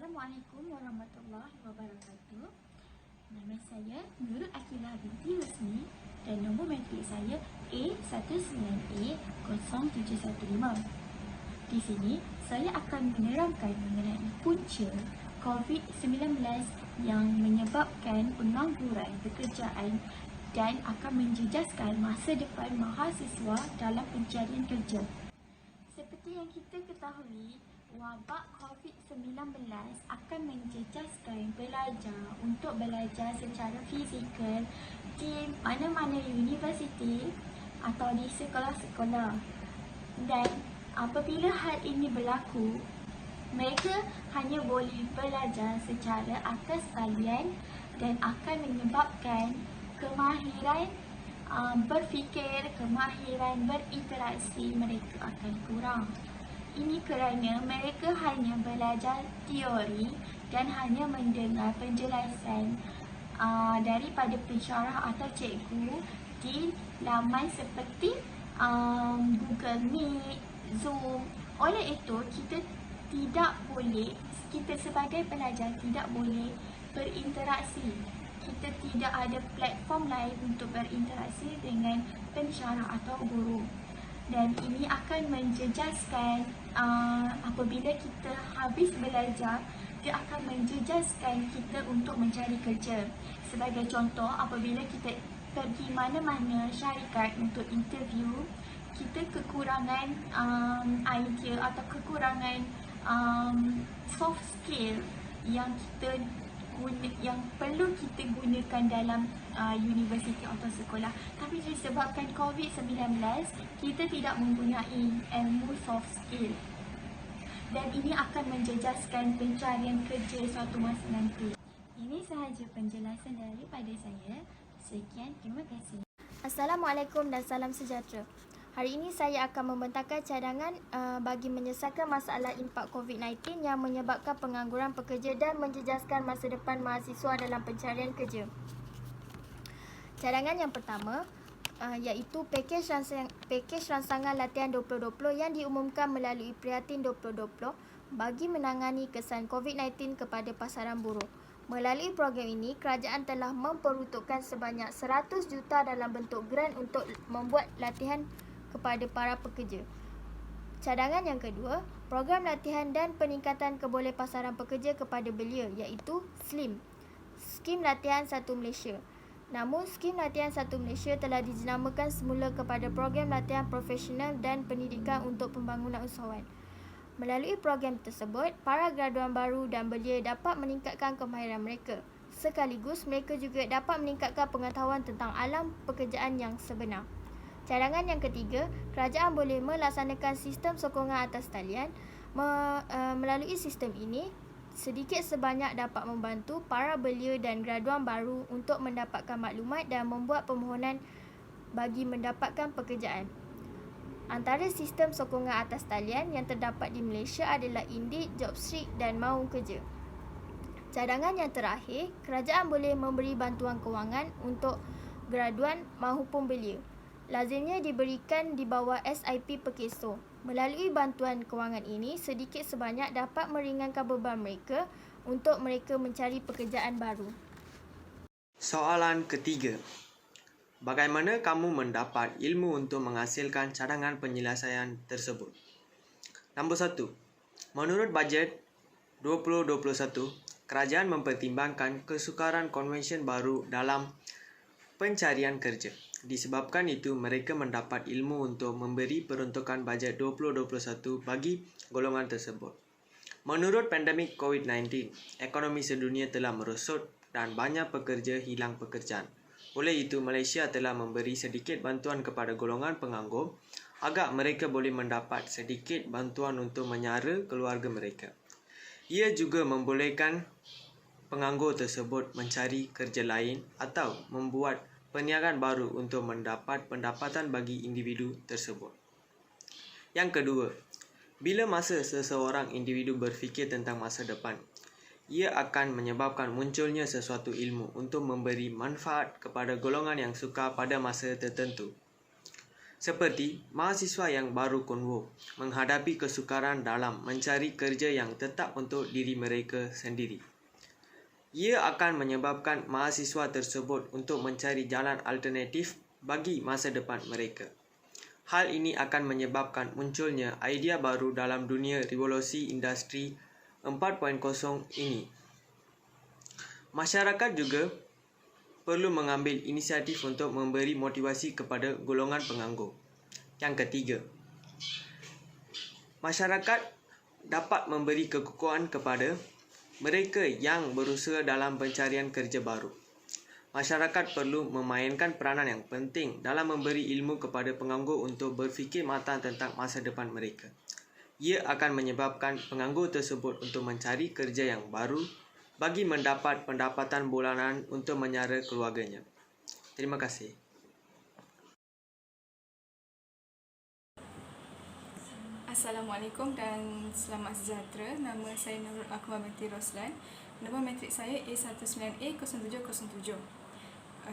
Assalamualaikum warahmatullahi wabarakatuh. Nama saya Nurul Akilah binti Husni dan nombor matrik saya A19A0715. Di sini saya akan menerangkan mengenai punca COVID-19 yang menyebabkan pengangguran pekerjaan dan akan menjejaskan masa depan mahasiswa dalam pencarian kerja. Seperti yang kita ketahui, wabak COVID-19 akan menjejaskan pelajar untuk belajar secara fizikal di mana-mana universiti atau di sekolah-sekolah. Dan apabila hal ini berlaku, mereka hanya boleh belajar secara atas talian dan akan menyebabkan kemahiran berfikir, kemahiran berinteraksi mereka akan kurang. Ini kerana mereka hanya belajar teori dan hanya mendengar penjelasan daripada pensyarah atau cikgu di laman seperti Google Meet, Zoom. Oleh itu, kita sebagai pelajar tidak boleh berinteraksi. Kita tidak ada platform lain untuk berinteraksi dengan pensyarah atau guru. Dan ini akan menjejaskan apabila kita habis belajar, dia akan menjejaskan kita untuk mencari kerja. Sebagai contoh, apabila kita pergi mana-mana syarikat untuk interview, kita kekurangan idea atau kekurangan soft skill yang perlu kita gunakan dalam universiti atau sekolah. Tapi disebabkan COVID-19, kita tidak mempunyai ilmu soft skill. Dan ini akan menjejaskan pencarian kerja suatu masa nanti. Ini sahaja penjelasan daripada saya. Sekian, terima kasih. Assalamualaikum dan salam sejahtera. Hari ini saya akan membentangkan cadangan bagi menyelesaikan masalah impak COVID-19 yang menyebabkan pengangguran pekerja dan menjejaskan masa depan mahasiswa dalam pencarian kerja. Cadangan yang pertama iaitu pakej rangsangan latihan 2020 yang diumumkan melalui Prihatin 2020 bagi menangani kesan COVID-19 kepada pasaran buruh. Melalui program ini, kerajaan telah memperuntukkan sebanyak 100 juta dalam bentuk grant untuk membuat latihan kepada para pekerja. Cadangan yang kedua, program latihan dan peningkatan kebolehpasaran pekerja kepada belia iaitu SLIM, Skim Latihan Satu Malaysia. Namun, Skim Latihan Satu Malaysia telah dijenamakan semula kepada Program Latihan Profesional dan Pendidikan untuk Pembangunan Usahawan. Melalui program tersebut, para graduan baru dan belia dapat meningkatkan kemahiran mereka. Sekaligus, mereka juga dapat meningkatkan pengetahuan tentang alam pekerjaan yang sebenar. Cadangan yang ketiga, kerajaan boleh melaksanakan sistem sokongan atas talian. Melalui sistem ini, sedikit sebanyak dapat membantu para belia dan graduan baru untuk mendapatkan maklumat dan membuat permohonan bagi mendapatkan pekerjaan. Antara sistem sokongan atas talian yang terdapat di Malaysia adalah Indeed, Jobstreet dan Mahu Kerja. Cadangan yang terakhir, kerajaan boleh memberi bantuan kewangan untuk graduan maupun belia. Lazimnya diberikan di bawah SIP Perkeso. Melalui bantuan kewangan ini, sedikit sebanyak dapat meringankan beban mereka untuk mereka mencari pekerjaan baru. Soalan ketiga. Bagaimana kamu mendapat ilmu untuk menghasilkan cadangan penyelesaian tersebut? Nombor 1. Menurut bajet 2021, kerajaan mempertimbangkan kesukaran konvensyen baru dalam pencarian kerja. Disebabkan itu, mereka mendapat ilmu untuk memberi peruntukan bajet 2021 bagi golongan tersebut. Menurut pandemik COVID-19, ekonomi sedunia telah merosot dan banyak pekerja hilang pekerjaan. Oleh itu, Malaysia telah memberi sedikit bantuan kepada golongan penganggur agar mereka boleh mendapat sedikit bantuan untuk menyara keluarga mereka. Ia juga membolehkan penganggur tersebut mencari kerja lain atau membuat perniagaan baru untuk mendapat pendapatan bagi individu tersebut. Yang kedua, bila masa seseorang individu berfikir tentang masa depan, ia akan menyebabkan munculnya sesuatu ilmu untuk memberi manfaat kepada golongan yang sukar pada masa tertentu. seperti mahasiswa yang baru konvo menghadapi kesukaran dalam mencari kerja yang tetap untuk diri mereka sendiri. Ia akan menyebabkan mahasiswa tersebut untuk mencari jalan alternatif bagi masa depan mereka. Hal ini akan menyebabkan munculnya idea baru dalam dunia revolusi industri 4.0 ini. Masyarakat juga perlu mengambil inisiatif untuk memberi motivasi kepada golongan penganggur. Yang ketiga, masyarakat dapat memberi kekuatan kepada mereka yang berusaha dalam pencarian kerja baru. Masyarakat perlu memainkan peranan yang penting dalam memberi ilmu kepada penganggur untuk berfikir matang tentang masa depan mereka. Ia akan menyebabkan penganggur tersebut untuk mencari kerja yang baru bagi mendapat pendapatan bulanan untuk menyara keluarganya. Terima kasih. Assalamualaikum dan selamat sejahtera. Nama saya Nurul Akmal binti Roslan. Nombor matrik saya A19A0707.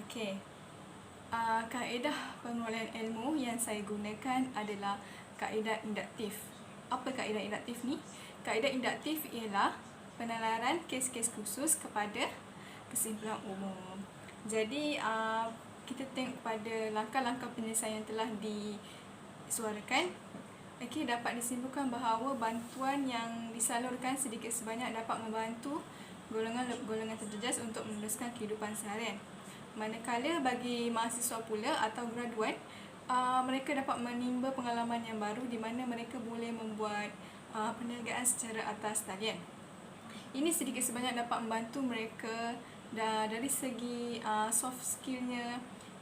Okey. Kaedah pengeluaran ilmu yang saya gunakan adalah kaedah induktif. Apa kaedah induktif ni? Kaedah induktif ialah penalaran kes-kes khusus kepada kesimpulan umum. Jadi kita tengok pada langkah-langkah penyelesaian yang telah disuarakan. Okey, dapat disimpulkan bahawa bantuan yang disalurkan sedikit sebanyak dapat membantu golongan terjejas untuk meneruskan kehidupan seharian. Manakala bagi mahasiswa pula atau graduan, mereka dapat menimba pengalaman yang baru di mana mereka boleh membuat perniagaan secara atas talian. Ini sedikit sebanyak dapat membantu mereka dari segi soft skillnya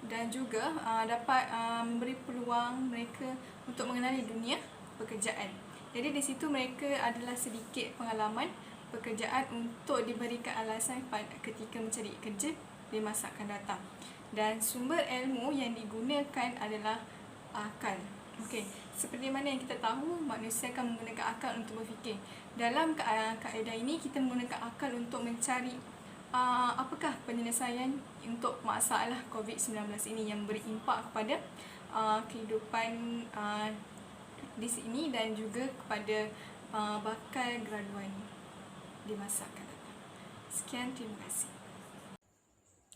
dan juga dapat memberi peluang mereka untuk mengenali dunia pekerjaan. Jadi di situ mereka adalah sedikit pengalaman pekerjaan untuk diberikan alasan ketika mencari kerja di masa akan datang. Dan sumber ilmu yang digunakan adalah akal. Okey, seperti mana yang kita tahu, manusia akan menggunakan akal untuk berfikir. Dalam kaedah ini kita menggunakan akal untuk mencari apakah penyelesaian untuk masalah COVID-19 ini yang beri impak kepada kehidupan di sini dan juga kepada bakal graduan di masa akan datang. Sekian, terima kasih.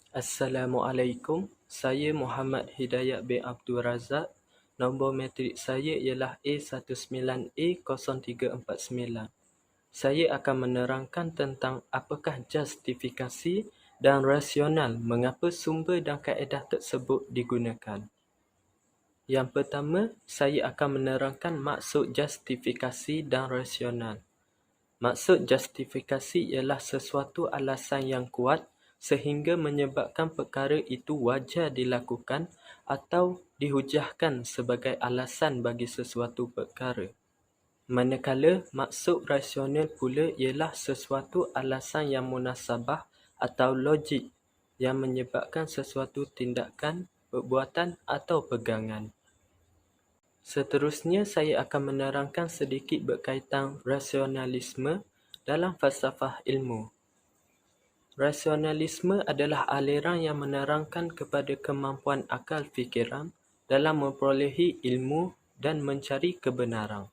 Assalamualaikum. Saya Muhammad Hidayat bin Abdul Razak. Nombor matrik saya ialah A19A0349. Saya akan menerangkan tentang apakah justifikasi dan rasional mengapa sumber dan kaedah tersebut digunakan. Yang pertama, saya akan menerangkan maksud justifikasi dan rasional. Maksud justifikasi ialah sesuatu alasan yang kuat sehingga menyebabkan perkara itu wajar dilakukan atau dihujahkan sebagai alasan bagi sesuatu perkara. Manakala maksud rasional pula ialah sesuatu alasan yang munasabah atau logik yang menyebabkan sesuatu tindakan, perbuatan atau pegangan. Seterusnya, saya akan menerangkan sedikit berkaitan rasionalisme dalam falsafah ilmu. Rasionalisme adalah aliran yang menerangkan kepada kemampuan akal fikiran dalam memperolehi ilmu dan mencari kebenaran.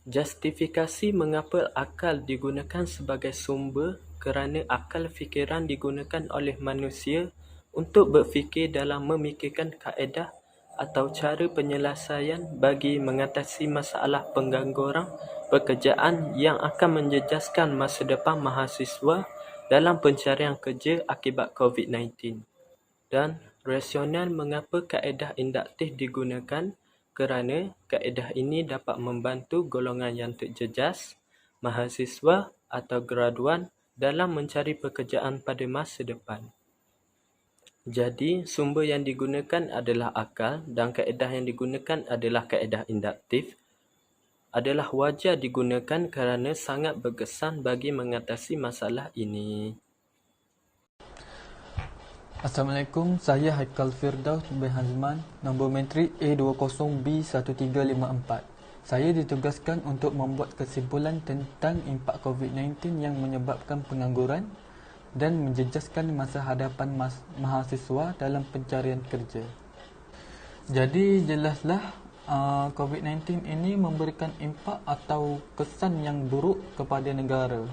Justifikasi mengapa akal digunakan sebagai sumber kerana akal fikiran digunakan oleh manusia untuk berfikir dalam memikirkan kaedah atau cara penyelesaian bagi mengatasi masalah pengangguran pekerjaan yang akan menjejaskan masa depan mahasiswa dalam pencarian kerja akibat COVID-19. Dan rasional mengapa kaedah induktif digunakan kerana kaedah ini dapat membantu golongan yang terjejas, mahasiswa atau graduan dalam mencari pekerjaan pada masa depan. Jadi, sumber yang digunakan adalah akal dan kaedah yang digunakan adalah kaedah induktif adalah wajar digunakan kerana sangat berkesan bagi mengatasi masalah ini. Assalamualaikum, saya Haikal Firdaus bin Hazman, nombor matrik A20B1354. Saya ditugaskan untuk membuat kesimpulan tentang impak COVID-19 yang menyebabkan pengangguran dan menjejaskan masa hadapan mahasiswa dalam pencarian kerja. Jadi jelaslah COVID-19 ini memberikan impak atau kesan yang buruk kepada negara.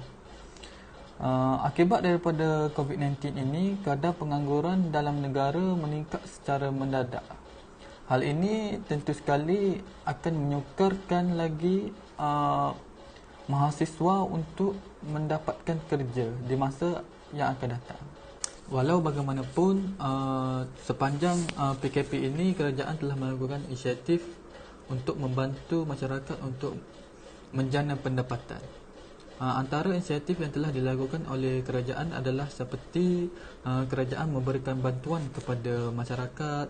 Akibat daripada COVID-19 ini, kadar pengangguran dalam negara meningkat secara mendadak. Hal ini tentu sekali akan menyukarkan lagi mahasiswa untuk mendapatkan kerja di masa yang akan datang. Walau bagaimanapun, sepanjang PKP ini, kerajaan telah melakukan inisiatif untuk membantu masyarakat untuk menjana pendapatan. Antara inisiatif yang telah dilakukan oleh kerajaan adalah seperti kerajaan memberikan bantuan kepada masyarakat,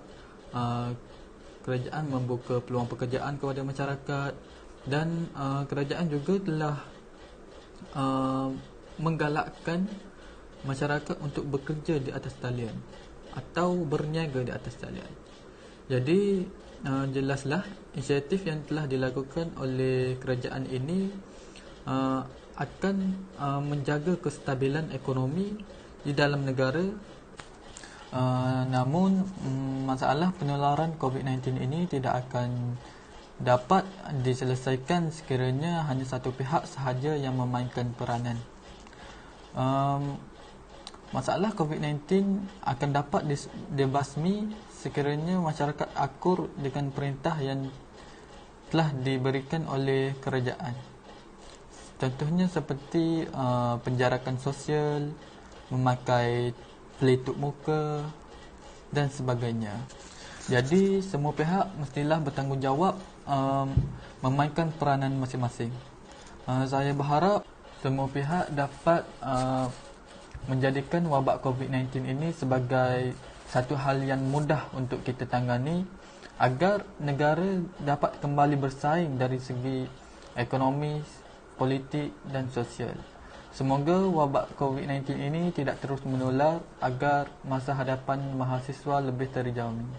kerajaan membuka peluang pekerjaan kepada masyarakat, dan kerajaan juga telah menggalakkan masyarakat untuk bekerja di atas talian atau berniaga di atas talian. Jadi jelaslah inisiatif yang telah dilakukan oleh kerajaan ini akan menjaga kestabilan ekonomi di dalam negara. Namun masalah penularan COVID-19 ini tidak akan dapat diselesaikan sekiranya hanya satu pihak sahaja yang memainkan peranan. Masalah COVID-19 akan dapat dibasmi sekiranya masyarakat akur dengan perintah yang telah diberikan oleh kerajaan. Contohnya seperti penjarakan sosial, memakai pelitup muka dan sebagainya. Jadi semua pihak mestilah bertanggungjawab memainkan peranan masing-masing. Saya berharap semua pihak dapat menjadikan wabak COVID-19 ini sebagai satu hal yang mudah untuk kita tangani agar negara dapat kembali bersaing dari segi ekonomi, politik dan sosial. Semoga wabak COVID-19 ini tidak terus menular agar masa hadapan mahasiswa lebih terjamin.